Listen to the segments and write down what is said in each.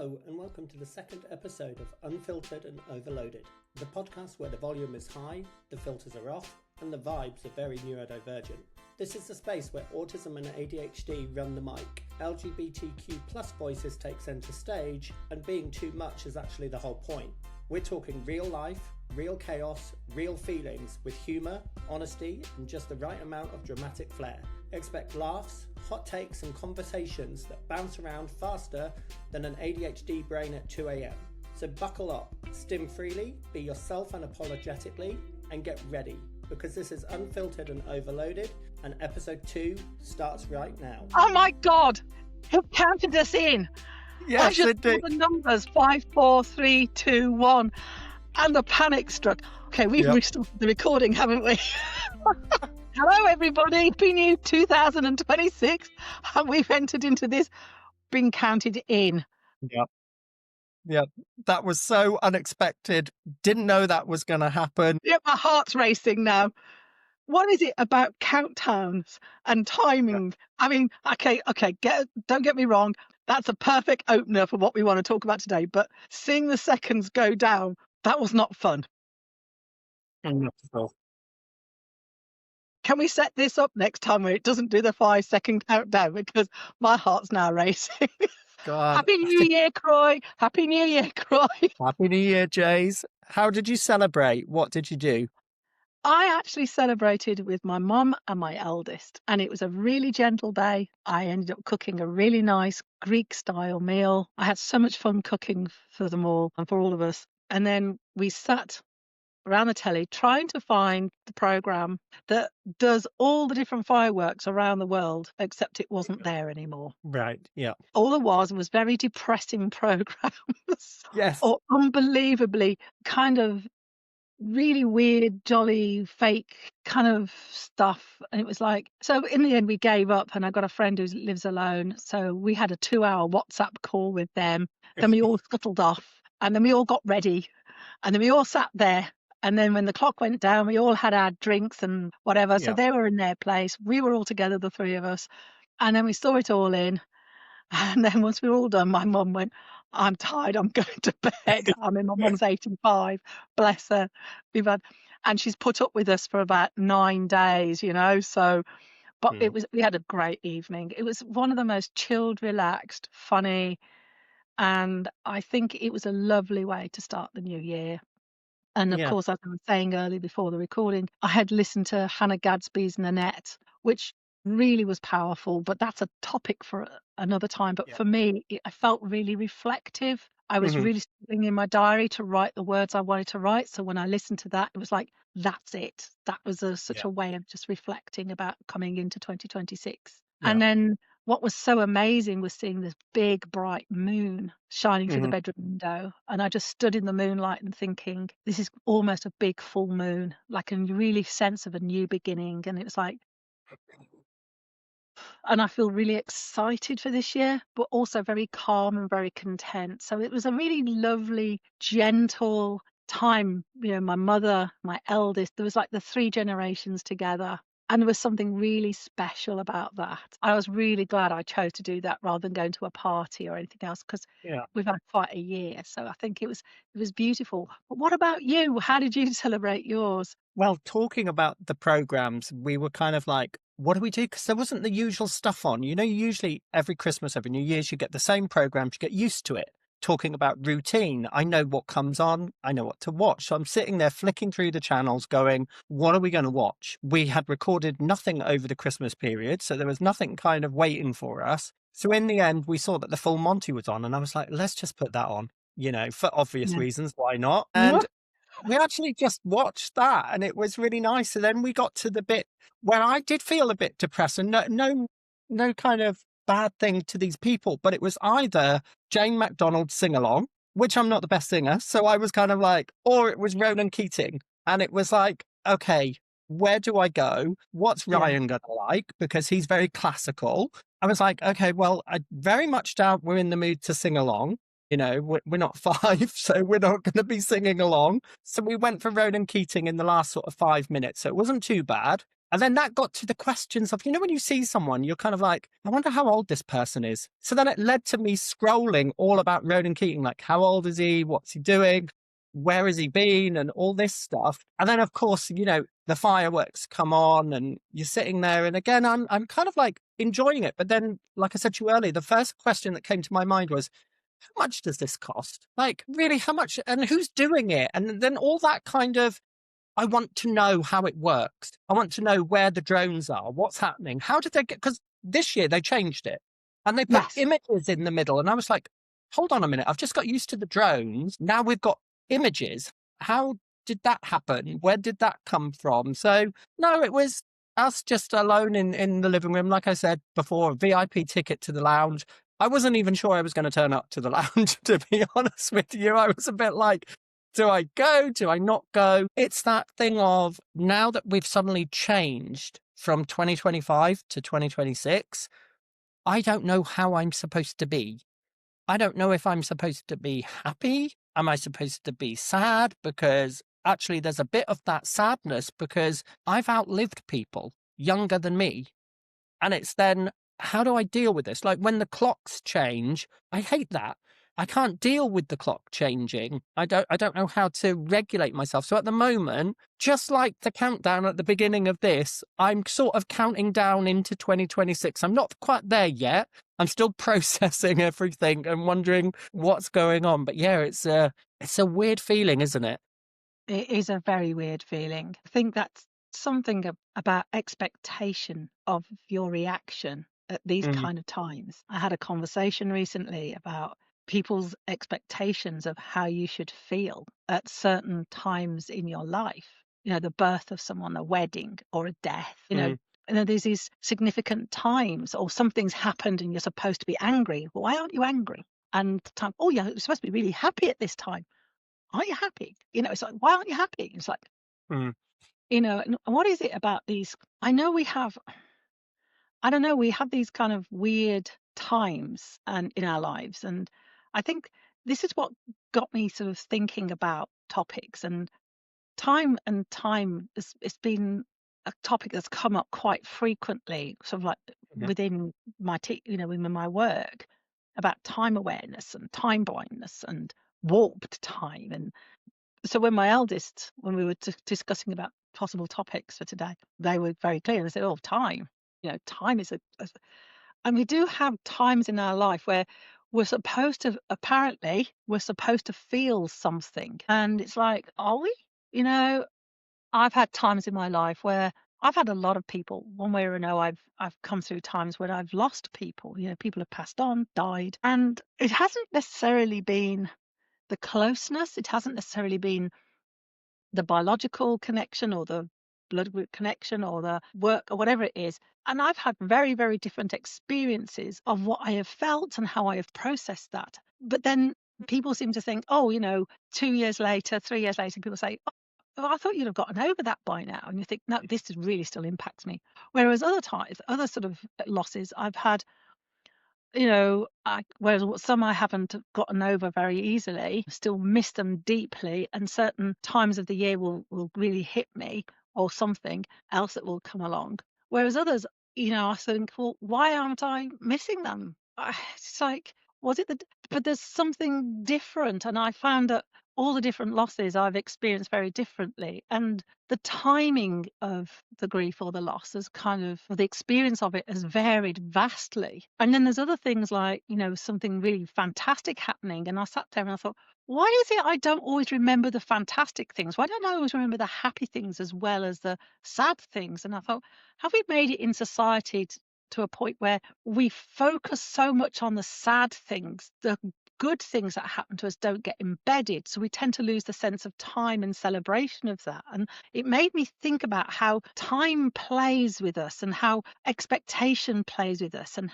Hello and welcome to the second episode of Unfiltered and Overloaded, the podcast where the volume is high, the filters are off, and the vibes are very neurodivergent. This is the space where autism and ADHD run the mic, LGBTQ plus voices take centre stage, and being too much is actually the whole point. We're talking real life, real chaos, real feelings with humour, honesty, and just the right amount of dramatic flair. Expect laughs, hot takes, and conversations that bounce around faster than an ADHD brain at 2 a.m. So buckle up, stim freely, be yourself unapologetically, and get ready, because this is Unfiltered and Overloaded, and episode 2 starts right now. Oh my God! Who counted us in? Yes, I just indeed. saw the numbers 5, 4, 3, 2, 1, and the panic struck. Okay, we've restarted the recording, haven't we? Hello, everybody. Happy New 2026, and we've entered into this, been counted in. Yep. That was so unexpected. Didn't know that was going to happen. Yeah, my heart's racing now. What is it about countdowns and timing? I mean, okay, don't get me wrong. That's a perfect opener for what we want to talk about today. But seeing the seconds go down, that was not fun. Can we set this up next time where it doesn't do the 5-second countdown? Because my heart's now racing. God. Happy New Year, Croy. Happy New Year, Croy. Happy New Year, Jays. How did you celebrate? What did you do? I actually celebrated with my mum and my eldest, and it was a really gentle day. I ended up cooking a really nice Greek-style meal. I had so much fun cooking for them all and for all of us. And then we sat around the telly trying to find the programme that does all the different fireworks around the world, except it wasn't there anymore. Right, yeah. All there was very depressing programmes. Yes. Or unbelievably kind of really weird, jolly, fake kind of stuff. And it was like, so in the end we gave up, and I got a friend who lives alone. So we had a 2-hour WhatsApp call with them. Then we all scuttled off, and then we all got ready, and then we all sat there. And then when the clock went down, we all had our drinks and whatever. So they were in their place. We were all together, the three of us. And then we saw it all in. And then once we were all done, my mum went, I'm tired, I'm going to bed. I mean, my mum's 85, bless her. And she's put up with us for about 9 days, so, but we had a great evening. It was one of the most chilled, relaxed, funny, and I think it was a lovely way to start the new year. And of course, as I was saying earlier before the recording, I had listened to Hannah Gadsby's Nanette, which really was powerful, but that's a topic for another time. But for me, I felt really reflective. I was really sitting in my diary to write the words I wanted to write. So when I listened to that, it was like, that's it. That was such a way of just reflecting about coming into 2026. And then what was so amazing was seeing this big, bright moon shining through the bedroom window. And I just stood in the moonlight and thinking, this is almost a big full moon, like a really sense of a new beginning. And it was like, and I feel really excited for this year, but also very calm and very content. So it was a really lovely, gentle time. My mother, my eldest, there was like the 3 generations together. And there was something really special about that. I was really glad I chose to do that rather than going to a party or anything else, because we've had quite a year. So I think it was beautiful. But what about you? How did you celebrate yours? Well, talking about the programs, we were kind of like, what do we do? Because there wasn't the usual stuff on. Usually every Christmas, every New Year's, you get the same programs, you get used to it. Talking about routine, I know what comes on, I know what to watch. So I'm sitting there flicking through the channels going, what are we going to watch? We had recorded nothing over the Christmas period, so there was nothing kind of waiting for us. So in the end, we saw that the full Monty was on, and I was like, let's just put that on, for obvious reasons, why not? And we actually just watched that, and it was really nice. So then we got to the bit where I did feel a bit depressed, and no kind of bad thing to these people, but it was either Jane McDonald's sing-along, which I'm not the best singer, so I was kind of like, or it was Ronan Keating, and it was like, okay, where do I go? What's Ryan gonna like? Because he's very classical. I was like, okay, well, I very much doubt we're in the mood to sing along. We're not 5, so we're not going to be singing along. So we went for Ronan Keating in the last sort of 5 minutes. So it wasn't too bad. And then that got to the questions of, when you see someone, you're kind of like, I wonder how old this person is. So then it led to me scrolling all about Ronan Keating, like how old is he? What's he doing? Where has he been? And all this stuff. And then, of course, the fireworks come on and you're sitting there. And again, I'm kind of like enjoying it. But then, like I said to you earlier, the first question that came to my mind was, how much does this cost? Like, really, how much? And who's doing it? And then all that kind of, I want to know how it works. I want to know where the drones are, what's happening. How did they get, because this year they changed it and they put Yes. images in the middle. And I was like, hold on a minute. I've just got used to the drones. Now we've got images. How did that happen? Where did that come from? So no, it was us just alone in the living room. Like I said before, a VIP ticket to the lounge. I wasn't even sure I was going to turn up to the lounge, to be honest with you. I was a bit like, do I go? Do I not go? It's that thing of, now that we've suddenly changed from 2025 to 2026, I don't know how I'm supposed to be. I don't know if I'm supposed to be happy. Am I supposed to be sad? Because actually there's a bit of that sadness because I've outlived people younger than me. And it's then, how do I deal with this? Like when the clocks change, I hate that. I can't deal with the clock changing. I don't know how to regulate myself. So at the moment, just like the countdown at the beginning of this, I'm sort of counting down into 2026. I'm not quite there yet. I'm still processing everything and wondering what's going on. But yeah, it's a weird feeling, isn't it? It is a very weird feeling. I think that's something about expectation of your reaction at these Mm, kind of times. I had a conversation recently about people's expectations of how you should feel at certain times in your life. The birth of someone, a wedding or a death, mm, and then there's these significant times, or something's happened and you're supposed to be angry. Well, why aren't you angry? And the time, oh, yeah, you're supposed to be really happy at this time. Aren't you happy? It's like, why aren't you happy? It's like, mm, and what is it about these? I know I don't know, we have these kind of weird times and in our lives. And I think this is what got me sort of thinking about topics. And time, it's been a topic that's come up quite frequently, sort of like yeah, within within my work, about time awareness and time blindness and warped time. And so when when we were discussing about possible topics for today, they were very clear. They said, oh, time, time is and we do have times in our life where we're supposed to feel something. And it's like, are we? I've had times in my life where I've had a lot of people, one way or another. I've come through times when I've lost people. People have passed on, died, and it hasn't necessarily been the closeness. It hasn't necessarily been the biological connection or the blood group connection or the work or whatever it is. And I've had very, very different experiences of what I have felt and how I have processed that. But then people seem to think, oh, 2 years later, 3 years later, people say, oh, I thought you'd have gotten over that by now. And you think, no, this really still impacts me. Whereas other times, other sort of losses I've had, whereas some I haven't gotten over very easily, still miss them deeply, and certain times of the year will really hit me, or something else that will come along. Whereas others, I think, well, why aren't I missing them? It's like, was it but there's something different, and I found that all the different losses I've experienced very differently, and the timing of the grief or the loss has or the experience of it has varied vastly. And then there's other things like, something really fantastic happening. And I sat there and I thought, why is it I don't always remember the fantastic things? Why don't I always remember the happy things as well as the sad things? And I thought, have we made it in society to a point where we focus so much on the sad things, the good things that happen to us don't get embedded, so we tend to lose the sense of time and celebration of that. And it made me think about how time plays with us and how expectation plays with us. And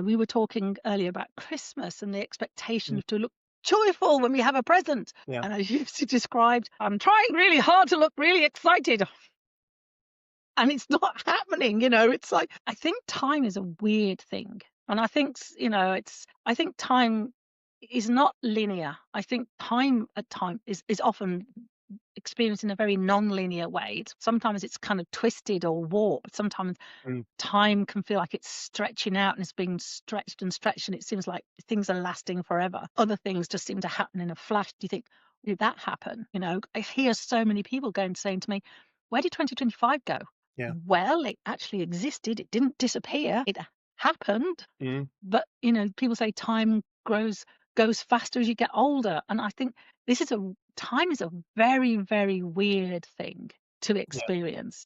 we were talking earlier about Christmas and the expectation mm, to look joyful when we have a present. yeah. And as you described, I'm trying really hard to look really excited, and it's not happening. It's like, I think time is a weird thing. And I think I think time is not linear. I think time at time is often experience in a very non-linear way. Sometimes it's kind of twisted or warped. Sometimes Mm. time can feel like it's stretching out and it's being stretched and stretched, and it seems like things are lasting forever. Other things just seem to happen in a flash. Do you think, did that happen? You know, I hear so many people saying to me, where did 2025 go? Yeah. Well, it actually existed. It didn't disappear. It happened. Mm. But, you know, people say time goes faster as you get older. And I think time is a very, very weird thing to experience.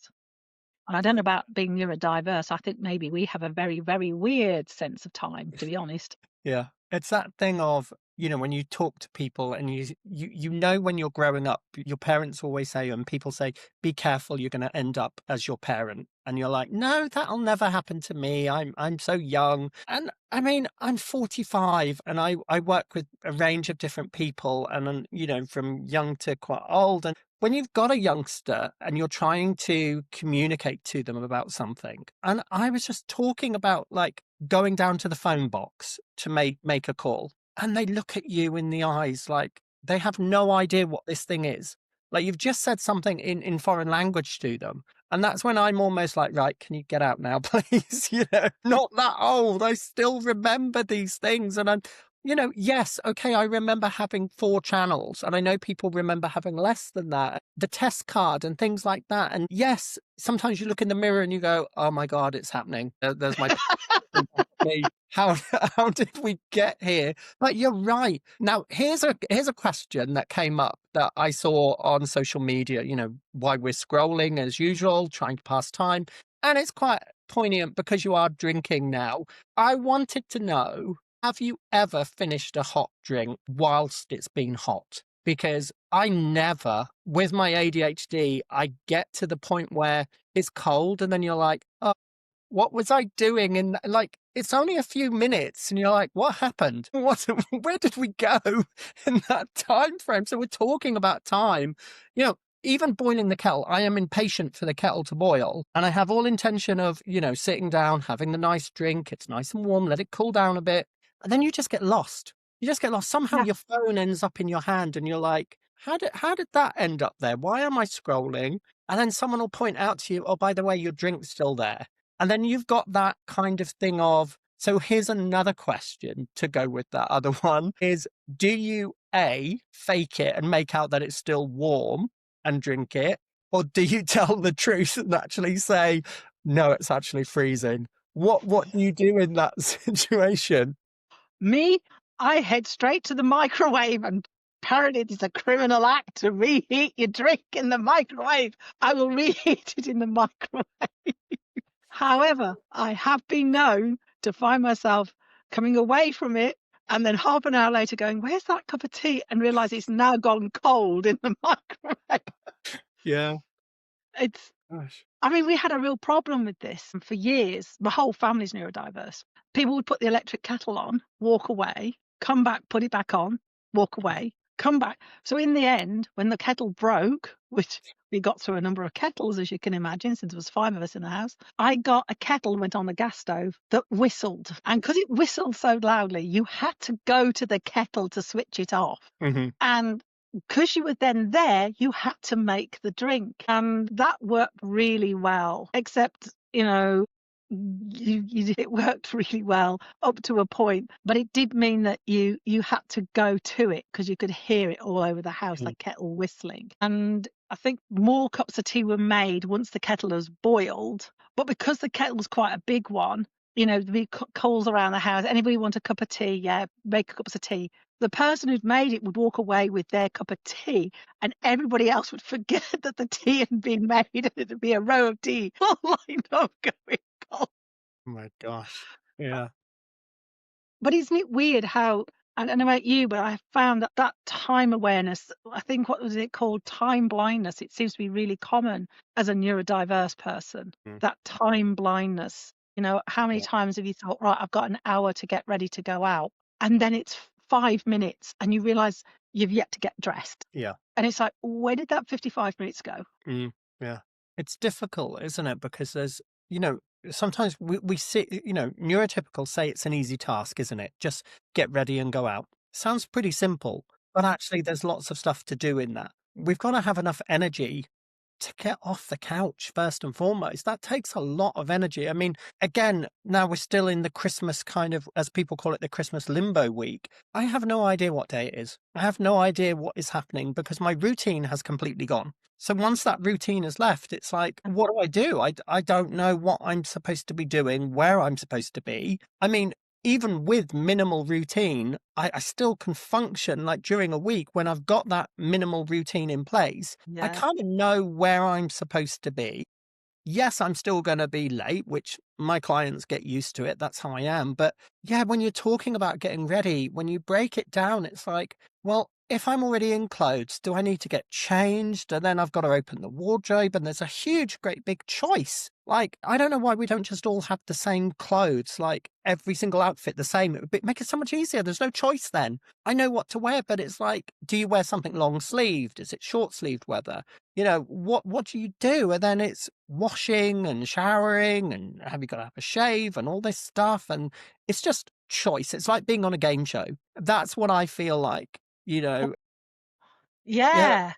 And I don't know about being neurodiverse. I think maybe we have a very, very weird sense of time, to be honest. Yeah. It's that thing of, when you talk to people and you know when you're growing up, your parents always say, and people say, be careful, you're going to end up as your parent. And you're like, no, that'll never happen to me. I'm so young. And I mean, I'm 45 and I work with a range of different people and, from young to quite old. And when you've got a youngster and you're trying to communicate to them about something, and I was just talking about like going down to the phone box to make a call, and they look at you in the eyes like they have no idea what this thing is. Like you've just said something in foreign language to them. And that's when I'm almost like, right, can you get out now, please? Not that old. I still remember these things. And I'm, yes, okay, I remember having 4 channels. And I know people remember having less than that. The test card and things like that. And yes, sometimes you look in the mirror and you go, oh my God, it's happening. There's my me. How did we get here? But you're right. Now here's a question that came up that I saw on social media, why we're scrolling as usual, trying to pass time. And it's quite poignant because you are drinking now. I wanted to know, have you ever finished a hot drink whilst it's been hot? Because I never, with my ADHD, I get to the point where it's cold and then you're like, oh, what was I doing? And like, it's only a few minutes and you're like, what happened? Where did we go in that time frame? So we're talking about time, even boiling the kettle. I am impatient for the kettle to boil and I have all intention of, sitting down, having the nice drink. It's nice and warm, let it cool down a bit. And then you just get lost. Somehow Yeah. your phone ends up in your hand and you're like, how did that end up there? Why am I scrolling? And then someone will point out to you, oh, by the way, your drink's still there. And then you've got that kind of thing of, so here's another question to go with that other one is, do you A, fake it and make out that it's still warm and drink it? Or do you tell the truth and actually say, no, it's actually freezing? What do you do in that situation? Me, I head straight to the microwave, and apparently it is a criminal act to reheat your drink in the microwave. I will reheat it in the microwave. However, I have been known to find myself coming away from it and then half an hour later going, where's that cup of tea? And realise it's now gone cold in the microwave. Yeah. Gosh. I mean, we had a real problem with this for years. My whole family's neurodiverse. People would put the electric kettle on, walk away, come back, put it back on, walk away, come back. So in the end, when the kettle broke, which we got through a number of kettles, as you can imagine, since there was 5 of us in the house, I got a kettle, went on the gas stove, that whistled. And because it whistled so loudly, you had to go to the kettle to switch it off. Mm-hmm. And because you were then there, you had to make the drink. And that worked really well, except, it worked really well up to a point, but it did mean that you had to go to it because you could hear it all over the house, the kettle whistling. And I think more cups of tea were made once the kettle was boiled, but because the kettle was quite a big one, there'd be coals around the house. Anybody want a cup of tea? Yeah, make cups of tea. The person who'd made it would walk away with their cup of tea, and everybody else would forget that the tea had been made, and it'd be a row of tea all lined up going cold. Oh my gosh. Yeah. But isn't it weird how, I don't know about you, but I found that time awareness, I think, what was it called? Time blindness. It seems to be really common as a neurodiverse person, that time blindness. How many times have you thought, right, I've got an hour to get ready to go out, and then it's 5 minutes and you realise you've yet to get dressed. Yeah. And it's like, where did that 55 minutes go? Yeah. It's difficult, isn't it? Because there's, sometimes we see, neurotypical say it's an easy task, isn't it? Just get ready and go out. Sounds pretty simple, but actually there's lots of stuff to do in that. we've got to have enough energy to get off the couch first and foremost. That takes a lot of energy. I mean, again, now we're still in the Christmas kind of, as people call it, the Christmas limbo week. I have no idea what day it is. I have no idea what is happening because my routine has completely gone. So once that routine is left, it's like, what do? I don't know what I'm supposed to be doing, where I'm supposed to be. I mean, even with minimal routine, I still can function like during a week when I've got that minimal routine in place. I Yeah. kind of know where I'm supposed to be. Yes, I'm still going to be late, which my clients get used to it. That's how I am. But yeah, when you're talking about getting ready, when you break it down, it's like, well, if I'm already in clothes, do I need to get changed? And then I've got to open the wardrobe, and there's a huge, great big choice. Like, I don't know why we don't just all have the same clothes, like every single outfit the same. It would make it so much easier. There's no choice then. I know what to wear, but it's like, do you wear something long sleeved? Is it short sleeved weather? You know, what do you do? And then it's washing and showering, and have you got to have a shave and all this stuff? And it's just choice. It's like being on a game show. That's what I feel like, you know. Yeah, Yeah.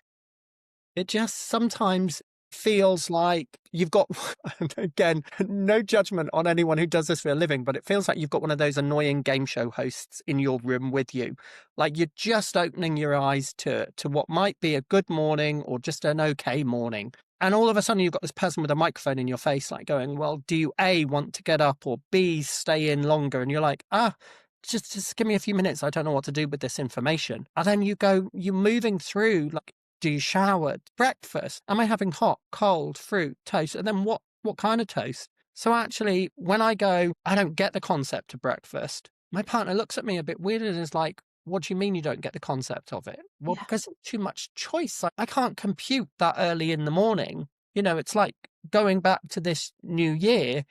it just sometimes feels like you've got, again, no judgment on anyone who does this for a living, but it feels like you've got one of those annoying game show hosts in your room with you. Like you're just opening your eyes to what might be a good morning or just an okay morning. And all of a sudden you've got this person with a microphone in your face, like going, well, do you A, want to get up, or B, stay in longer? And you're like, just give me a few minutes. I don't know what to do with this information. And then you're moving through, like, do you shower? Breakfast? Am I having hot, cold, fruit, toast? And then what kind of toast? So actually, when I go, I don't get the concept of breakfast, my partner looks at me a bit weird and is like, what do you mean you don't get the concept of it? Well, Yeah. because it's too much choice. Like, I can't compute that early in the morning. You know, it's like going back to this new year,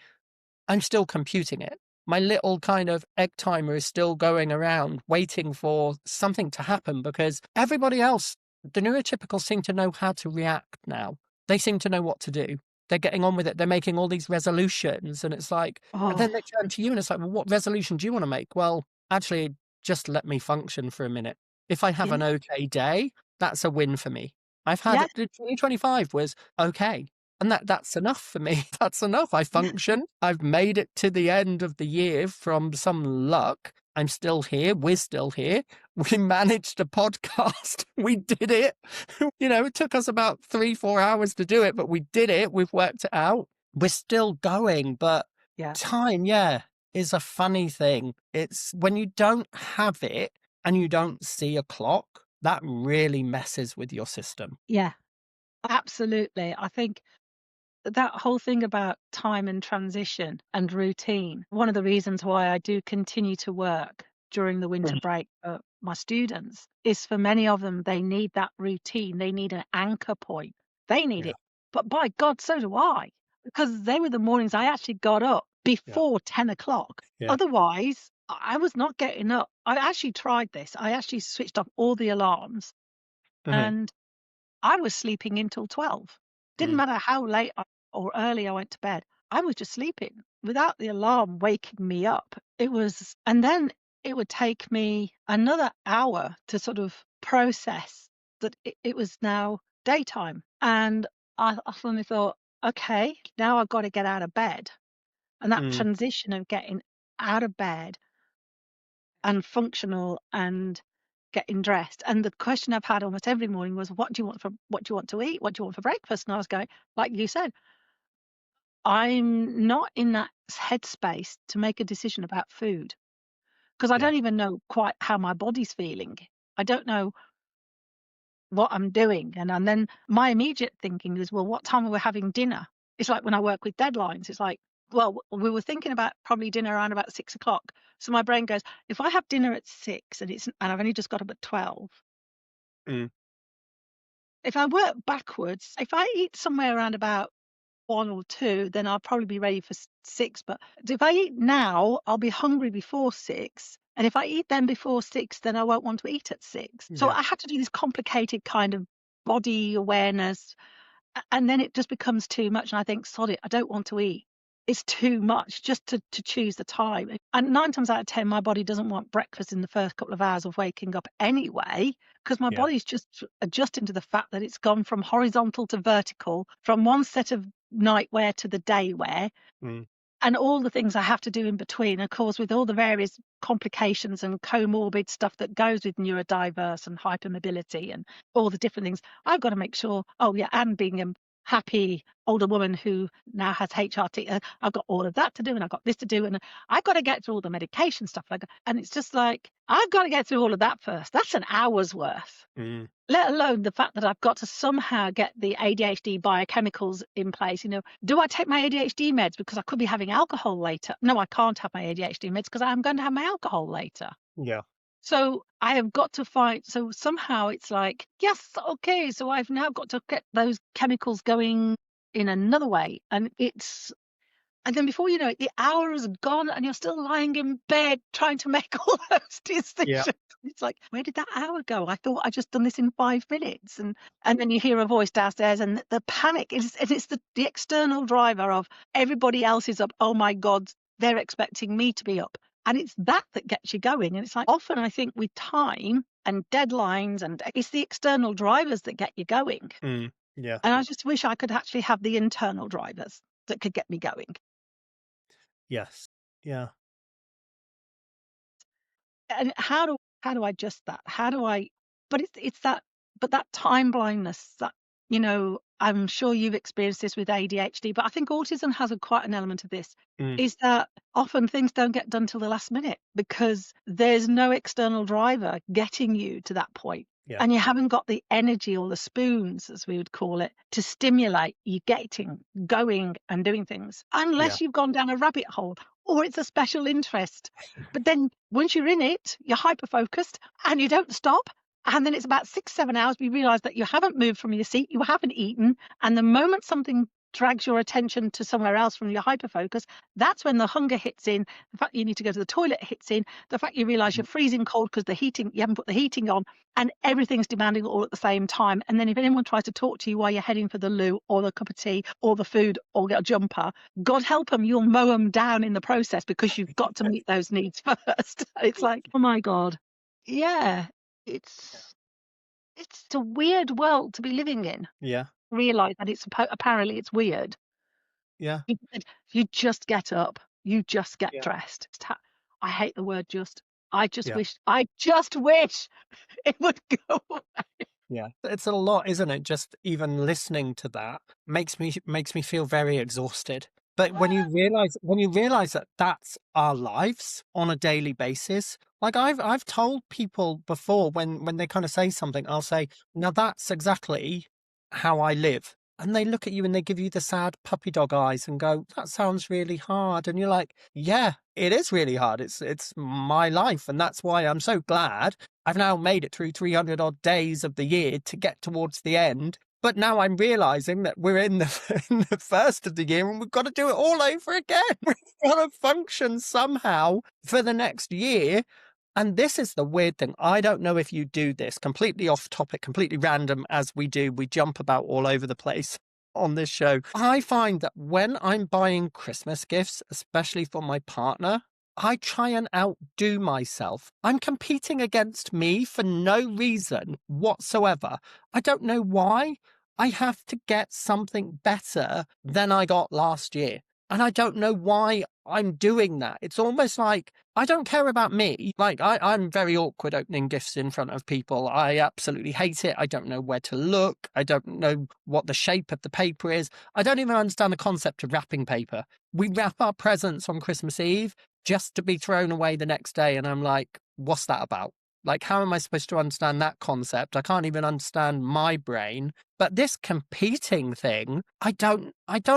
I'm still computing it. My little kind of egg timer is still going around waiting for something to happen because everybody else, the neurotypicals, seem to know how to react now. They seem to know what to do. They're getting on with it. They're making all these resolutions. And it's like, and then Oh, they turn to you and it's like, well, what resolution do you want to make? Well, actually, just let me function for a minute. If I have yeah. an okay day, that's a win for me. I've had Yeah. 2025 was okay. And that's enough for me. That's enough. I Yeah. function. I've made it to the end of the year from some luck. I'm still here. We're still here. We managed a podcast. We did it. You know, it took us about 3-4 hours to do it, but we did it. We've worked it out. We're still going, but Yeah. time, yeah, is a funny thing. It's when you don't have it and you don't see a clock, that really messes with your system. Yeah. Absolutely. I think that whole thing about time and transition and routine, one of the reasons why I do continue to work during the winter break for my students is for many of them, they need that routine. They need an anchor point. They need Yeah, it. But by God, so do I. Because they were the mornings I actually got up yeah, before 10 o'clock. yeah. Otherwise, I was not getting up. I actually tried this. I actually switched off all the alarms Mhm. and I was sleeping until 12. Didn't Mm. matter how late or early I went to bed. I was just sleeping without the alarm waking me up. And then it would take me another hour to sort of process that it was now daytime. And I suddenly thought, okay, now I've got to get out of bed. And that Mm. transition of getting out of bed and functional and getting dressed. And the question I've had almost every morning was, what do you want to eat? What do you want for breakfast? And I was going, like you said, I'm not in that headspace to make a decision about food because I Yeah. don't even know quite how my body's feeling. I don't know what I'm doing. And then my immediate thinking is, well, what time are we having dinner? It's like when I work with deadlines, it's like, well, we were thinking about probably dinner around about 6 o'clock. So my brain goes, if I have dinner at 6 and I've only just got up at 12, Mm. if I work backwards, if I eat somewhere around about 1 or 2, then I'll probably be ready for 6. But if I eat now, I'll be hungry before 6. And if I eat then before 6, then I won't want to eat at 6. So Yeah. I had to do this complicated kind of body awareness. And then it just becomes too much. And I think, sod it, I don't want to eat. is too much just to choose the time. And 9 times out of 10, my body doesn't want breakfast in the first couple of hours of waking up anyway, because my body's just adjusting to the fact that it's gone from horizontal to vertical, from one set of nightwear to the day wear. And all the things I have to do in between. Of course, with all the various complications and comorbid stuff that goes with neurodiverse and hypermobility and all the different things, I've got to make sure, and being a happy older woman who now has HRT, I've got all of that to do, and I've got this to do, and I've got to get through all the medication stuff. And it's just like, I've got to get through all of that first. That's an hour's worth. Let alone the fact that I've got to somehow get the ADHD biochemicals in place. Do I take my ADHD meds because I could be having alcohol later? No, I can't have my ADHD meds because I'm going to have my alcohol later. Yeah. So I have got to find, so somehow it's like, yes, okay, so I've now got to get those chemicals going in another way. And then before you know it, the hour is gone and you're still lying in bed trying to make all those decisions. Yeah. It's like, where did that hour go? I thought I just done this in 5 minutes. And then you hear a voice downstairs, and the panic is, it's the external driver of everybody else is up. Oh my God, they're expecting me to be up. And it's that gets you going. And it's like, often I think with time and deadlines, and it's the external drivers that get you going. Yeah. And I just wish I could actually have the internal drivers that could get me going. Yes. Yeah. And how do I adjust that? But it's that time blindness that, I'm sure you've experienced this with ADHD, but I think autism has quite an element of this, is that often things don't get done till the last minute because there's no external driver getting you to that point. Yeah. And you haven't got the energy or the spoons, as we would call it, to stimulate you getting going and doing things, unless you've gone down a rabbit hole or it's a special interest. But then once you're in it, you're hyper-focused and you don't stop. And then it's about 6-7 hours, we realise that you haven't moved from your seat, you haven't eaten. And the moment something drags your attention to somewhere else from your hyper-focus, that's when the hunger hits in, the fact you need to go to the toilet hits in, the fact you realise you're freezing cold because you haven't put the heating on, and everything's demanding all at the same time. And then if anyone tries to talk to you while you're heading for the loo or the cup of tea or the food or get a jumper, God help them, you'll mow them down in the process because you've got to meet those needs first. It's like, oh my God. Yeah, it's a weird world to be living in. Yeah. Realise that apparently it's weird. Yeah. You just get up, you just get dressed. I hate the word just. I just wish it would go away. Yeah, it's a lot, isn't it? Just even listening to that makes me feel very exhausted. But when you realize that that's our lives on a daily basis, like I've told people before when they kind of say something, I'll say, now that's exactly how I live. And they look at you and they give you the sad puppy dog eyes and go, that sounds really hard. And you're like, yeah, it is really hard. It's my life. And that's why I'm so glad I've now made it through 300 odd days of the year to get towards the end. But now I'm realizing that we're in the first of the year and we've got to do it all over again. We've got to function somehow for the next year. And this is the weird thing. I don't know if you do this, completely off topic, completely random as we do. We jump about all over the place on this show. I find that when I'm buying Christmas gifts, especially for my partner, I try and outdo myself. I'm competing against me for no reason whatsoever. I don't know why. I have to get something better than I got last year. And I don't know why I'm doing that. It's almost like I don't care about me. Like I'm very awkward opening gifts in front of people. I absolutely hate it. I don't know where to look. I don't know what the shape of the paper is. I don't even understand the concept of wrapping paper. We wrap our presents on Christmas Eve just to be thrown away the next day. And I'm like, what's that about? Like, how am I supposed to understand that concept? I can't even understand my brain. But this competing thing, I don't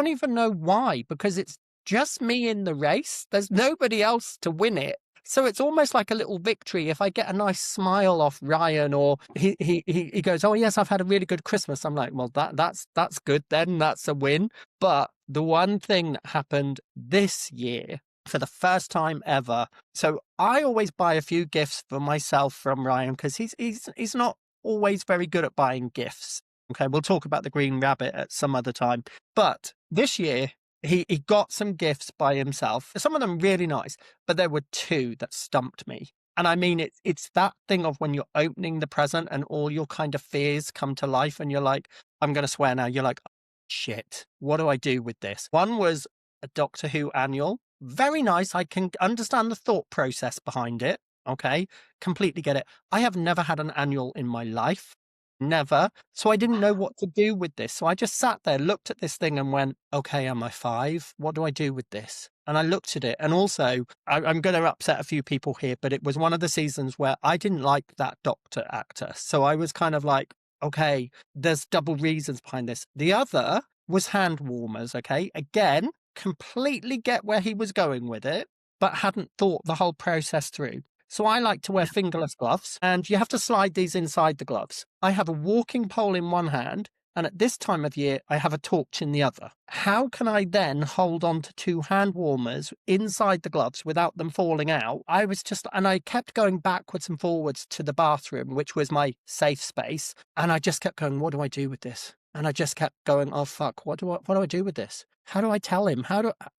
even know why, because it's just me in the race. There's nobody else to win it. So it's almost like a little victory if I get a nice smile off Ryan, or he goes, oh yes, I've had a really good Christmas. I'm like, well, that's good then. That's a win. But the one thing that happened this year, for the first time ever. So I always buy a few gifts for myself from Ryan because he's not always very good at buying gifts. Okay, we'll talk about the green rabbit at some other time. But this year, He got some gifts by himself. Some of them really nice, but there were two that stumped me. And I mean, it's that thing of when you're opening the present and all your kind of fears come to life and you're like, I'm going to swear now. You're like, shit, what do I do with this? One was a Doctor Who annual. Very nice. I can understand the thought process behind it. Okay. Completely get it. I have never had an annual in my life. Never. So I didn't know what to do with this. So I just sat there, looked at this thing and went, okay, am I 5? What do I do with this? And I looked at it. And also, I'm going to upset a few people here, but it was one of the seasons where I didn't like that Doctor actor. So I was kind of like, okay, there's double reasons behind this. The other was hand warmers. Okay. Again, completely get where he was going with it, but hadn't thought the whole process through. So I like to wear fingerless gloves, and you have to slide these inside the gloves. I have a walking pole in one hand, and at this time of year, I have a torch in the other. How can I then hold on to 2 hand warmers inside the gloves without them falling out? And I kept going backwards and forwards to the bathroom, which was my safe space. And I just kept going, what do I do with this? And I just kept going, oh, fuck, what do I do with this? How do I tell him?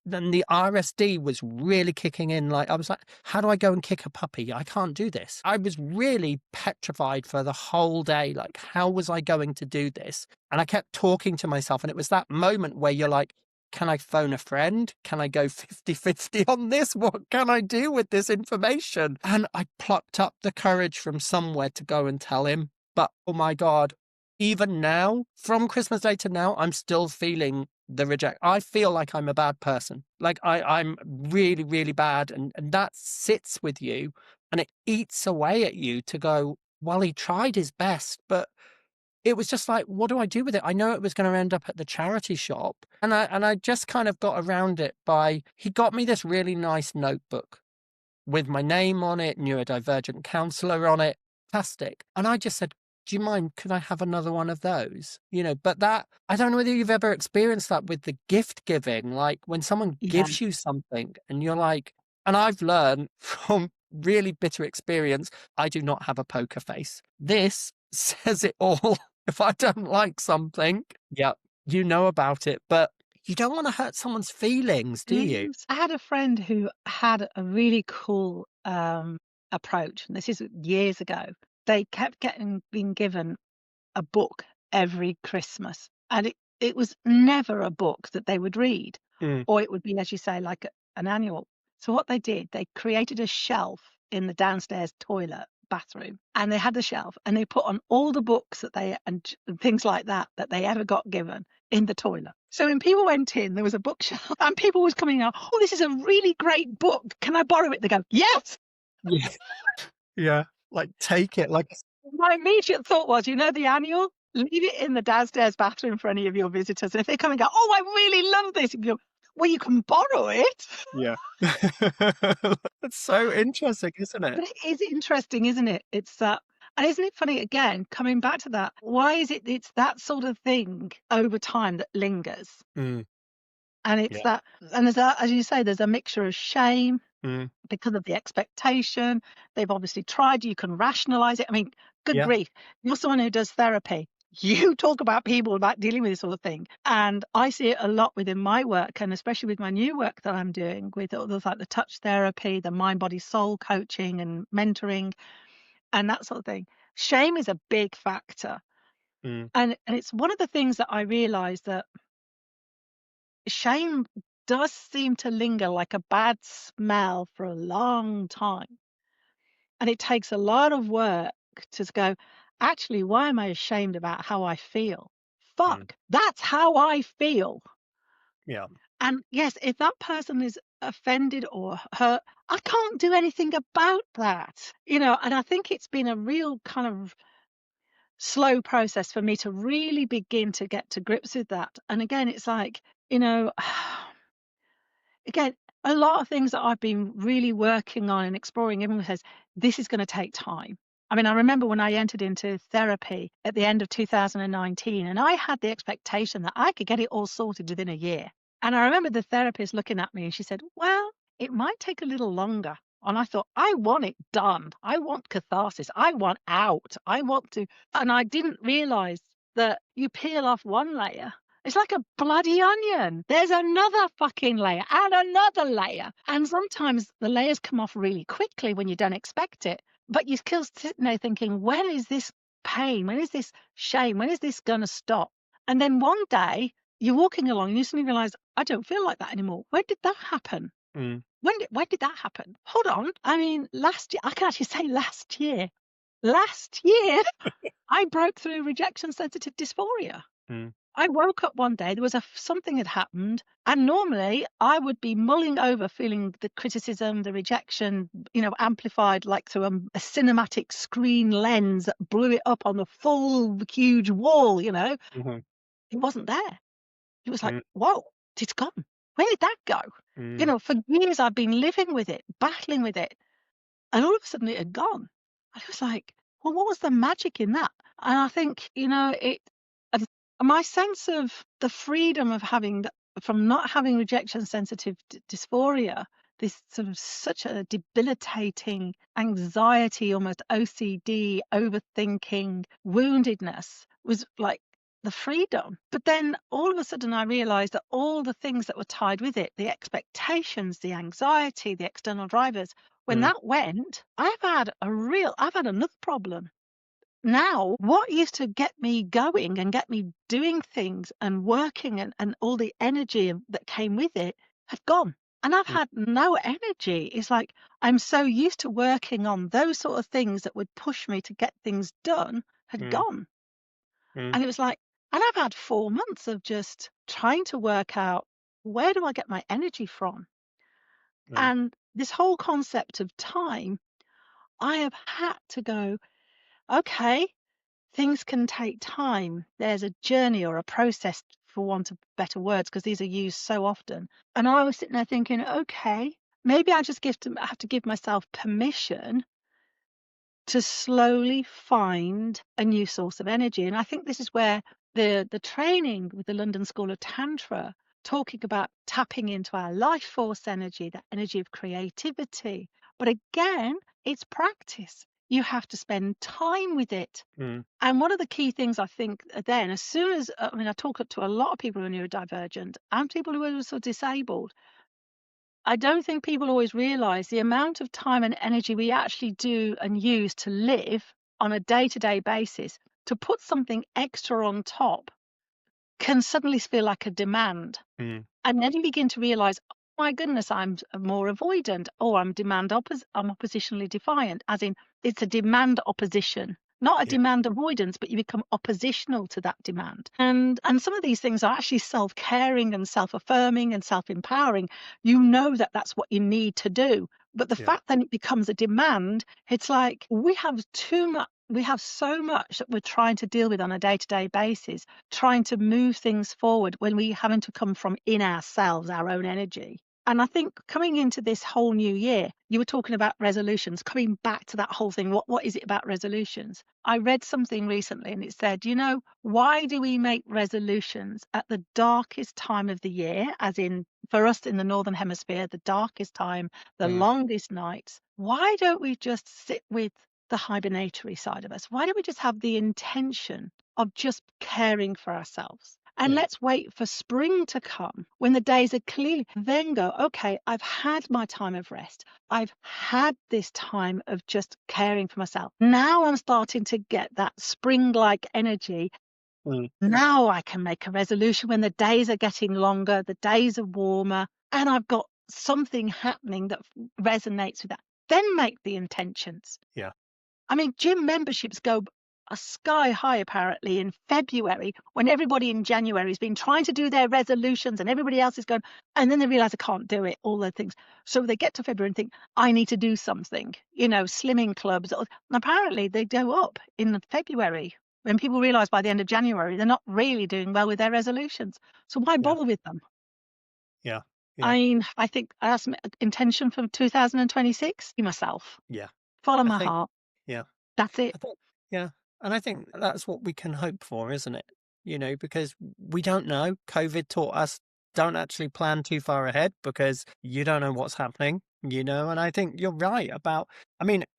Then the RSD was really kicking in. Like, I was like, how do I go and kick a puppy? I can't do this. I was really petrified for the whole day. Like, how was I going to do this? And I kept talking to myself. And it was that moment where you're like, can I phone a friend? Can I go 50-50 on this? What can I do with this information? And I plucked up the courage from somewhere to go and tell him. But, oh my God, even now, from Christmas Day to now, I'm still feeling the reject. I feel like I'm a bad person. Like I'm really, really bad. And that sits with you and it eats away at you to go, well, he tried his best, but it was just like, what do I do with it? I know it was going to end up at the charity shop. And I just kind of got around it he got me this really nice notebook with my name on it, neurodivergent counselor on it, fantastic. And I just said, do you mind, could I have another one of those? But I don't know whether you've ever experienced that with the gift giving, like when someone gives you something and you're like, and I've learned from really bitter experience, I do not have a poker face. This says it all. If I don't like something, you know about it, but you don't want to hurt someone's feelings, do you? I had a friend who had a really cool approach, and this is years ago. They kept being given a book every Christmas, and it was never a book that they would read, or it would be, as you say, like an annual. So what they did, they created a shelf in the downstairs toilet bathroom, and they had the shelf, and they put on all the books and things like that they ever got given in the toilet. So when people went in, there was a bookshelf, and people was coming out, oh, this is a really great book. Can I borrow it? They go, yes. Yeah. Yeah. Like, take it. Like, my immediate thought was, the annual, leave it in the downstairs bathroom for any of your visitors. And if they come and go, oh, I really love this, you go, well, you can borrow it. Yeah. That's so interesting, isn't it? But it is interesting, isn't it? It's that. And isn't it funny, again, coming back to that, why is it's that sort of thing over time that lingers? And it's that, and there's that, as you say, there's a mixture of shame because of the expectation. They've obviously tried, you can rationalize it. I mean, good grief, you're someone who does therapy. You talk about people about dealing with this sort of thing. And I see it a lot within my work, and especially with my new work that I'm doing with others like the touch therapy, the mind, body, soul coaching and mentoring and that sort of thing. Shame is a big factor. And it's one of the things that I realized, that shame does seem to linger like a bad smell for a long time. And it takes a lot of work to go, actually, why am I ashamed about how I feel? Fuck, that's how I feel. Yeah. And yes, if that person is offended or hurt, I can't do anything about that. And I think it's been a real kind of slow process for me to really begin to get to grips with that. And again, it's like, again, a lot of things that I've been really working on and exploring, everyone says, this is going to take time. I mean, I remember when I entered into therapy at the end of 2019, and I had the expectation that I could get it all sorted within a year. And I remember the therapist looking at me and she said, well, it might take a little longer. And I thought, I want it done. I want catharsis. I want out. I want to. And I didn't realize that you peel off one layer It's like a bloody onion. There's another fucking layer and another layer. And sometimes the layers come off really quickly when you don't expect it. But you're still sitting there thinking, when is this pain? When is this shame? When is this going to stop? And then one day you're walking along and you suddenly realize, I don't feel like that anymore. When did that happen? Mm. When did that happen? Hold on. I mean, last year, I can actually say last year, I broke through rejection-sensitive dysphoria. Mm. I woke up one day, there was something had happened, and normally I would be mulling over feeling the criticism, the rejection, amplified like through a cinematic screen lens that blew it up on the full huge wall, Mm-hmm. It wasn't there. It was like, Mm. whoa, it's gone. Where did that go? Mm. For years I've been living with it, battling with it, and all of a sudden it had gone. I was like, well, what was the magic in that? And I think, and my sense of the freedom of from not having rejection sensitive dysphoria, this sort of such a debilitating anxiety, almost OCD, overthinking, woundedness was like the freedom. But then all of a sudden I realized that all the things that were tied with it, the expectations, the anxiety, the external drivers, when that went, I've had another problem. Now, what used to get me going and get me doing things and working and all the energy that came with it had gone. And I've had no energy. It's like I'm so used to working on those sort of things that would push me to get things done had gone. And it was like, and I've had 4 months of just trying to work out, where do I get my energy from? And this whole concept of time, I have had to go, okay, things can take time. There's a journey or a process, for want of better words, because these are used so often. And I was sitting there thinking, okay, maybe I just have to give myself permission to slowly find a new source of energy. And I think this is where the training with the London School of Tantra, talking about tapping into our life force energy, that energy of creativity. But again, it's practice. You have to spend time with it. And one of the key things I think then, as soon as, I talk to a lot of people who are neurodivergent and people who are also disabled, I don't think people always realize the amount of time and energy we actually do and use to live on a day-to-day basis. To put something extra on top can suddenly feel like a demand. And then you begin to realize, oh my goodness, I'm more avoidant, or I'm I'm oppositionally defiant, as in it's a demand opposition, not a demand avoidance, but you become oppositional to that demand. And some of these things are actually self-caring and self-affirming and self-empowering. You know that that's what you need to do. But the fact that it becomes a demand, it's like we have too much. We have so much that we're trying to deal with on a day-to-day basis, trying to move things forward when we having to come from in ourselves, our own energy. And I think coming into this whole new year, you were talking about resolutions, coming back to that whole thing. What is it about resolutions? I read something recently and it said, why do we make resolutions at the darkest time of the year, as in for us in the Northern Hemisphere, the darkest time, the longest nights? Why don't we just sit with the hibernatory side of us? Why don't we just have the intention of just caring for ourselves? And let's wait for spring to come when the days are clear. Then go, okay, I've had my time of rest. I've had this time of just caring for myself. Now I'm starting to get that spring-like energy. Now I can make a resolution when the days are getting longer, the days are warmer, and I've got something happening that resonates with that. Then make the intentions. I mean, gym memberships go a sky high apparently in February, when everybody in January has been trying to do their resolutions and everybody else is going, and then they realize I can't do it, all those things. So they get to February and think, I need to do something, slimming clubs. And apparently they go up in February when people realize by the end of January they're not really doing well with their resolutions. So why bother with them? I mean, I think that's my intention for 2026. Be myself. Follow my heart. That's it. And I think that's what we can hope for, isn't it? Because we don't know. COVID taught us don't actually plan too far ahead because you don't know what's happening, and I think you're right about,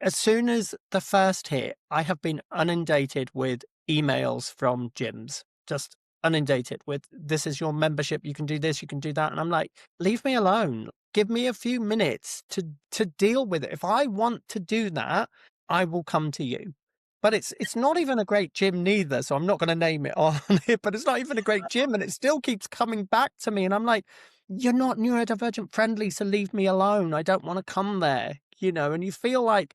as soon as the first hit, I have been inundated with emails from gyms, just inundated with, this is your membership, you can do this, you can do that. And I'm like, leave me alone. Give me a few minutes to deal with it. If I want to do that, I will come to you. But it's not even a great gym neither. So I'm not going to name it on it, but it's not even a great gym. And it still keeps coming back to me. And I'm like, you're not neurodivergent friendly, so leave me alone. I don't want to come there, and you feel like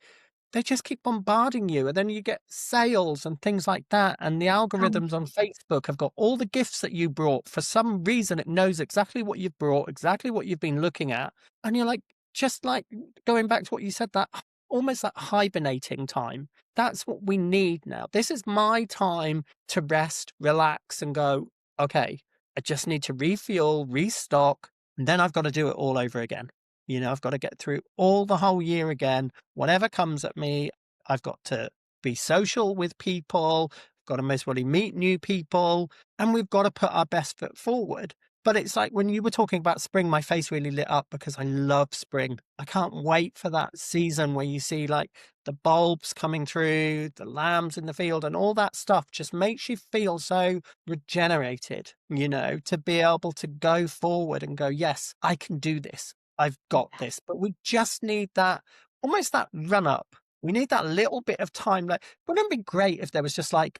they just keep bombarding you. And then you get sales and things like that. And the algorithms on Facebook have got all the gifts that you brought. For some reason, it knows exactly what you've brought, exactly what you've been looking at. And you're like, just like going back to what you said, that almost that hibernating time. That's what we need now. This is my time to rest, relax, and go, okay, I just need to refuel, restock, and then I've got to do it all over again. I've got to get through all the whole year again. Whatever comes at me, I've got to be social with people, I've got to most probably meet new people, and we've got to put our best foot forward. But it's like when you were talking about spring, my face really lit up because I love spring. I can't wait for that season where you see like the bulbs coming through, the lambs in the field, and all that stuff just makes you feel so regenerated, to be able to go forward and go, yes, I can do this. I've got this. But we just need that, almost that run up. We need that little bit of time. Like, wouldn't it be great if there was just like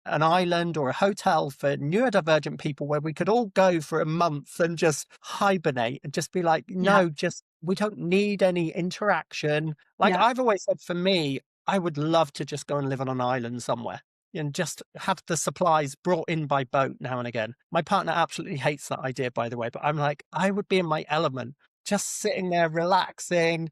an island or a hotel for neurodivergent people where we could all go for a month and just hibernate and just be like, no, just, we don't need any interaction. Like I've always said, for me, I would love to just go and live on an island somewhere and just have the supplies brought in by boat now and again. My partner absolutely hates that idea, by the way, but I'm like, I would be in my element, just sitting there relaxing.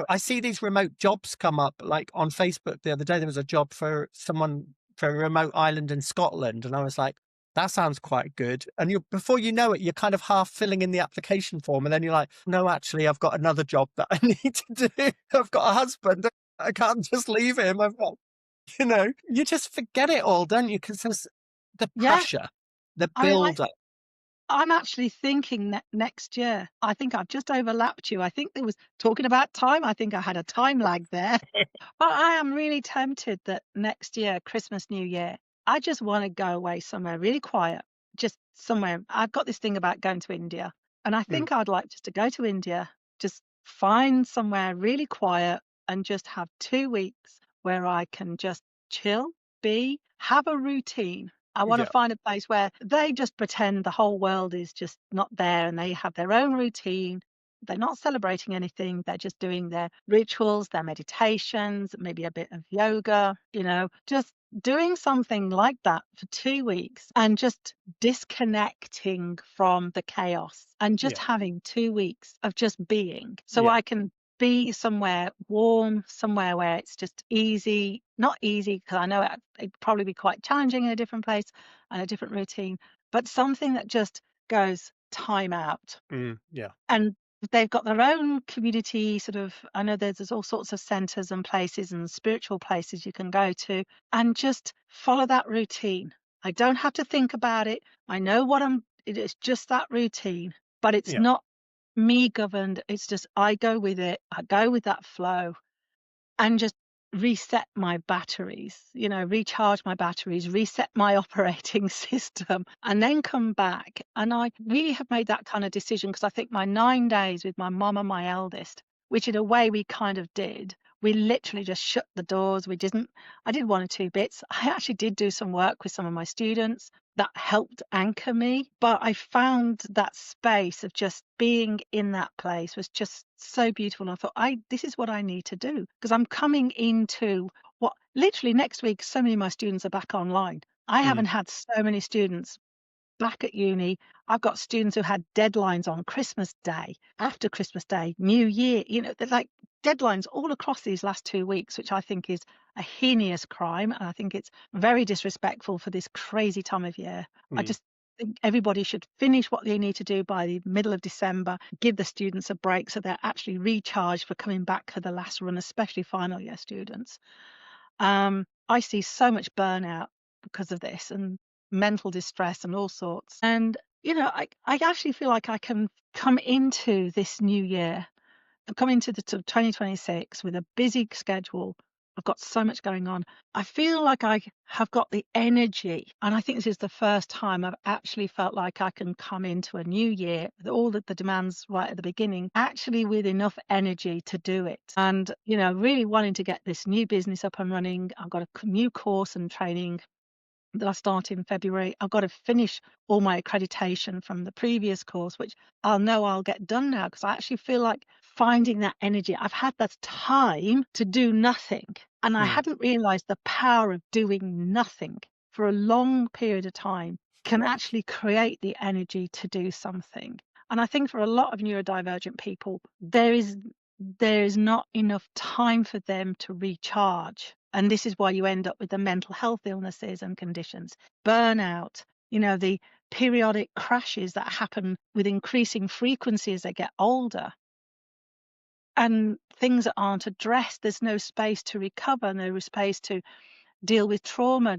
I see these remote jobs come up, like on Facebook the other day, there was a job for someone for a remote island in Scotland. And I was like, that sounds quite good. And before you know it, you're kind of half filling in the application form. And then you're like, no, actually, I've got another job that I need to do. I've got a husband. I can't just leave him. I've got, you just forget it all, don't you? Because there's the pressure, the build up. I'm actually thinking next year. I think I've just overlapped you. I think there was talking about time. I think I had a time lag there. But I am really tempted that next year, Christmas, New Year, I just want to go away somewhere really quiet, just somewhere. I've got this thing about going to India, and I think I'd like just to go to India, just find somewhere really quiet and just have 2 weeks where I can just chill, have a routine. I want to find a place where they just pretend the whole world is just not there and they have their own routine. They're not celebrating anything. They're just doing their rituals, their meditations, maybe a bit of yoga, just doing something like that for 2 weeks and just disconnecting from the chaos and just having 2 weeks of just being. So I can be somewhere warm, somewhere where it's just easy, not easy, because I know it'd probably be quite challenging in a different place and a different routine, but something that just goes time out. And they've got their own community sort of, I know there's all sorts of centers and places and spiritual places you can go to and just follow that routine. I don't have to think about it. I know it is just that routine, but it's not me governed. It's just I go with it. I go with that flow and just reset my batteries, recharge my batteries, reset my operating system, and then come back. And I really have made that kind of decision because I think my 9 days with my mum and my eldest, which in a way we kind of did, we literally just shut the doors. I did 1 or 2 bits. I actually did do some work with some of my students that helped anchor me, but I found that space of just being in that place was just so beautiful. And I thought, this is what I need to do because I'm coming into what literally next week, so many of my students are back online. I haven't had so many students back at uni. I've got students who had deadlines on Christmas Day, after Christmas Day, New Year, they're like deadlines all across these last 2 weeks, which I think is a heinous crime. And I think it's very disrespectful for this crazy time of year. I just think everybody should finish what they need to do by the middle of December, give the students a break so they're actually recharged for coming back for the last run, especially final year students. I see so much burnout because of this and mental distress and all sorts. And, I actually feel like I can come into this new year and come into the 2026 with a busy schedule, I've got so much going on. I feel like I have got the energy, and I think this is the first time I've actually felt like I can come into a new year with all the demands right at the beginning, actually with enough energy to do it. And, really wanting to get this new business up and running. I've got a new course and training that I start in February. I've got to finish all my accreditation from the previous course, which I'll get done now, because I actually feel like finding that energy. I've had that time to do nothing, and I hadn't realized the power of doing nothing for a long period of time can actually create the energy to do something. And I think for a lot of neurodivergent people, there is not enough time for them to recharge. And this is why you end up with the mental health illnesses and conditions, burnout, the periodic crashes that happen with increasing frequency as they get older. And things that aren't addressed, there's no space to recover, no space to deal with trauma.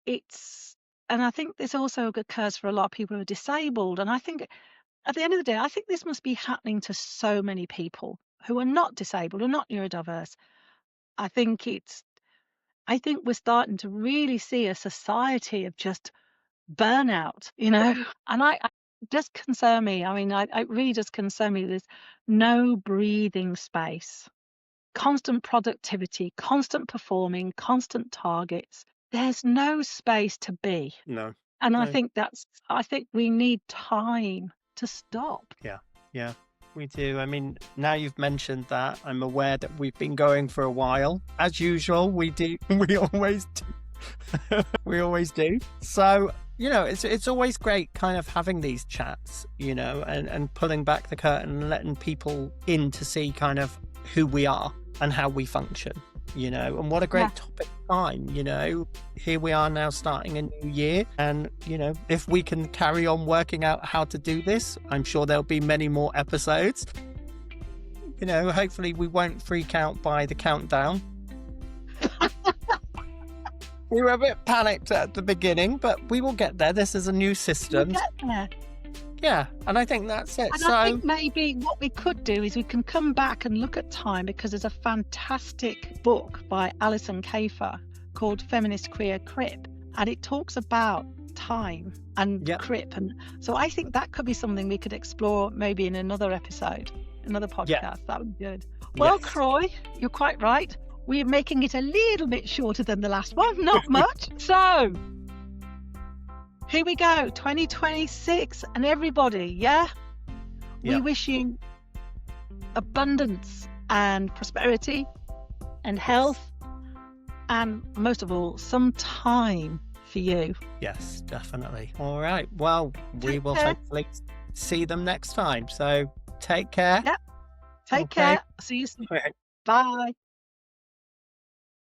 And I think this also occurs for a lot of people who are disabled. And I think at the end of the day, I think this must be happening to so many people who are not disabled or not neurodiverse. I think we're starting to really see a society of just burnout, and it just concern me. I mean, it really does concern me. There's no breathing space, constant productivity, constant performing, constant targets. There's no space to be. No. And No. I think we need time to stop. Yeah, we do. I mean, now you've mentioned that, I'm aware that we've been going for a while. As usual, we do. We always do. We always do. So, it's always great kind of having these chats, and pulling back the curtain and letting people in to see kind of who we are and how we function, and what a great topic time, here we are now starting a new year, and if we can carry on working out how to do this, I'm sure there'll be many more episodes. Hopefully we won't freak out by the countdown. We were a bit panicked at the beginning, but we will get there. This is a new system. We'll get there. Yeah, and I think that's it. And I think maybe what we could do is we can come back and look at time, because there's a fantastic book by Alison Kafer called Feminist Queer Crip, and it talks about time and crip. And so I think that could be something we could explore maybe in another episode, another podcast. Yeah. That would be good. Well, Croy, you're quite right. We're making it a little bit shorter than the last one, not much. So here we go, 2026, and everybody, we wish you abundance and prosperity and health, and most of all, some time for you. Yes, definitely. All right. Well, we will hopefully see them next time. So take care. Yep. Take care. See you soon. Bye.